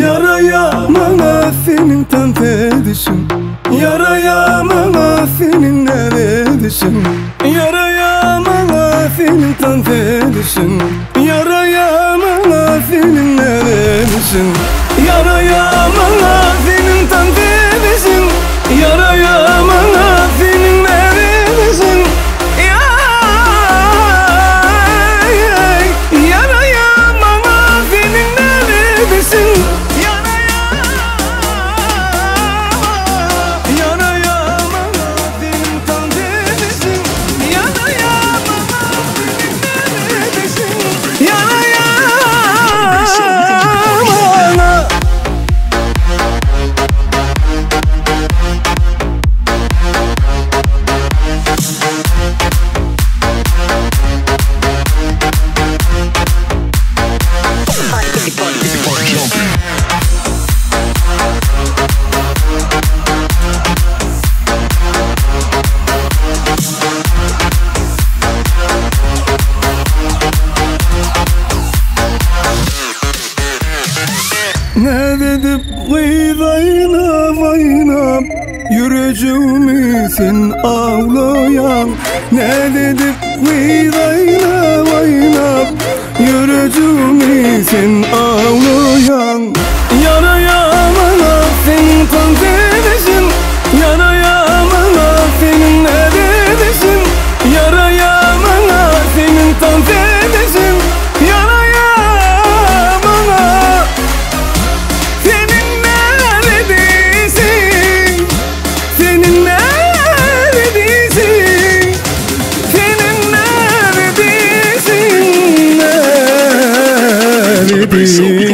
Yarayamana senin tan edişin, yarayamana senin edişin, yarayamana senin tan edişin, yarayamana senin edişin, yarayamana senin tan edişin, yarayamana senin edişin, yarayamana senin edişin. Ne dedip kıyıdayına yüreceğimi sen ağlayan, ne dedip kıyıdayına yüreceğimi sen ağlayan, yarayamana senin kan dedişin, yarayamana senin ne dedişin, yarayamana senin kan dedişin, yarayamana senin neredesin, senin neredesin, senin neredesin, neredesin.